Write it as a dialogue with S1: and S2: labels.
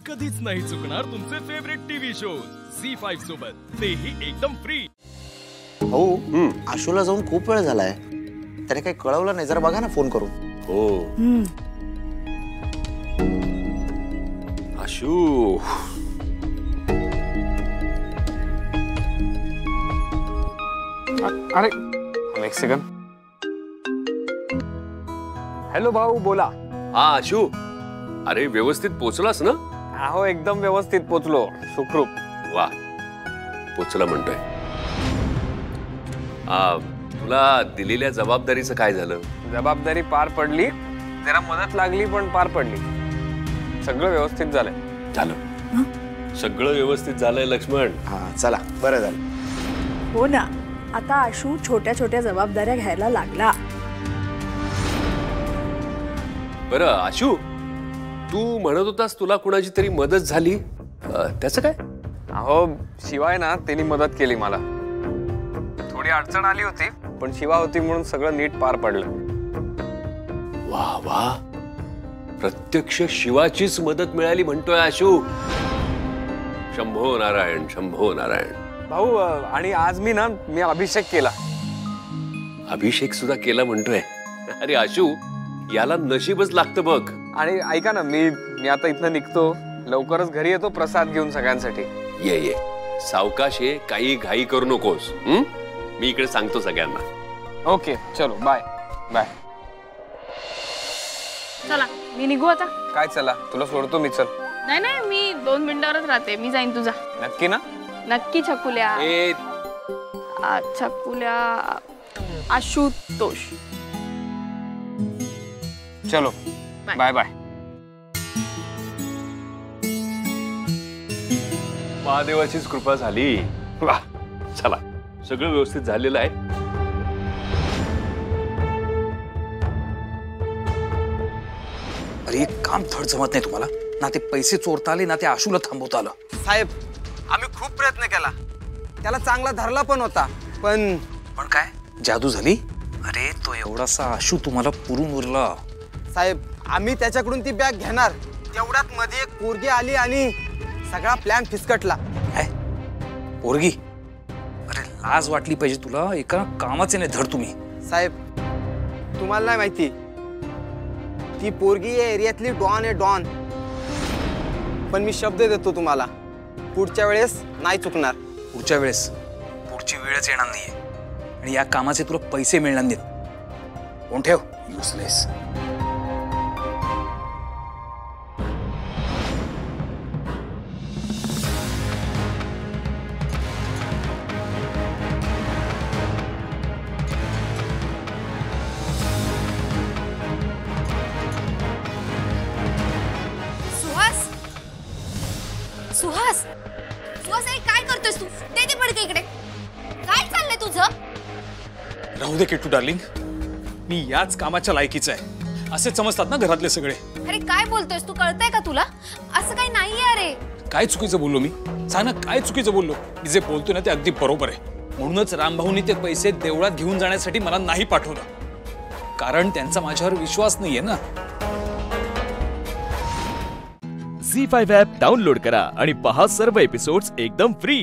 S1: कधीच नाही चुकणार तुमचे फेवरेट टीव्ही शोज झी5 सोबत, तेही एकदम फ्री।
S2: हो, आशूला जाऊन खूप वेळ झालाय, त्याने काही कळवलं नाही, जरा बघा ना फोन करून।
S3: हो आशू,
S4: अरे एक सेकंड। हॅलो भाऊ, बोला।
S3: हा आशू, अरे व्यवस्थित पोचलास ना?
S4: हो एकदम व्यवस्थित पोचलो, सुखरूप।
S3: वा, पोचला म्हणतोय। तुला दिलेल्या जबाबदारीचं काय झालं?
S4: जबाबदारी पार पडली, जरा मदत लागली पण पार पडली। सगळं व्यवस्थित झालंय।
S3: सगळं व्यवस्थित झालंय लक्ष्मण।
S2: हा चला, बरं झालं।
S5: हो ना, आता आशू छोट्या छोट्या जबाबदाऱ्या घ्यायला लागला।
S3: बरं आशू, तू म्हणत होतास तुला कुणाची तरी मदत झाली, त्याचं काय?
S4: अहो शिवाय ना, त्यांनी मदत केली मला। थोडी अडचण आली होती, पण शिवा होती म्हणून सगळं नीट पार पडलं।
S3: वा वा, प्रत्यक्ष शिवाचीच मदत मिळाली म्हणतोय आशू। शंभो नारायण, शंभो नारायण।
S4: भाऊ, आणि आज मी अभिषेक केला।
S3: अभिषेक सुद्धा केला म्हणतोय? अरे आशू, याला नशीबच लागतं बघ।
S4: आणि ऐका ना, मी आता इथनं निघतो, लवकरच घरी येतो प्रसाद घेऊन सगळ्यांसाठी।
S3: ये ये, सावकाश ये, काही घाई करू नकोस। मी इकडे सांगतो सगळ्यांना।
S4: ओके, चलो बाय बाय।
S6: चला मी निघू आता।
S4: काय चला, तुला सोडतो मी। चल।
S6: नाही नाही, मी 2 मिनिटावरच राहते, मी जाईन तुझा।
S4: नक्की ना?
S6: नक्की छकुल्या। छकुल्या आशुतोष।
S4: चलो बाय बाय।
S3: महादेवाचीच कृपा झाली। वा, चला, सगळं व्यवस्थित झालेलं आहे।
S7: अरे एक काम थोडं जमत नाही तुम्हाला ना? ते पैसे चोरता आले ना, ते आशूला थांबवता आलं।
S8: साहेब, आम्ही खूप प्रयत्न केला, त्याला चांगला धरला पण होता, पण
S7: काय जादू झाली? अरे तो एवढासा आशू तुम्हाला पुरून उरला।
S8: साहेब, आम्ही त्याच्याकडून ती बॅग घेणार, तेवढ्यात मध्ये एक पोरगी आली आणि सगळा प्लॅन फिसकटला।
S7: पोरगी? अरे लाज वाटली पाहिजे तुला, एका कामाचे नाही धड तुम्ही।
S8: साहेब, तुम्हाला नाही माहिती, ती पोरगी या एरियातली डॉन आहे, डॉन। पण मी शब्द देतो तुम्हाला, पुढच्या वेळेस नाही चुकणार।
S7: पुढच्या वेळेस? पुढची वेळच येणार नाहीये, आणि या कामाचे तुला पैसे मिळणार नाहीत। कोण ठेव, युजलेस।
S9: सुहास, सुहास, अरे काय करतोयस तू? दे ते फडके इकडे। काय चाललंय तुझं?
S7: राहू दे किट्टू डार्लिंग, मी याच कामाच्या लायकीचा आहे, असे समजतात ना घरातले सगळे।
S9: अरे काय बोलतोयस तू? कळतंय का तुला? असं काही नाहीये। अरे
S7: काय चुकीचं बोललो मी? सांग ना, काय चुकीचं बोललो? मी जे बोलतोय ना ते अगदी बरोबर आहे। म्हणूनच रामभाऊनी ते पैसे देवळात घेऊन जाण्यासाठी मला नाही पाठवलं, कारण त्यांचा माझ्यावर विश्वास नाहीये ना।
S1: झी5 ॲप डाउनलोड करा आणि पहा सर्व एपिसोड्स एकदम फ्री।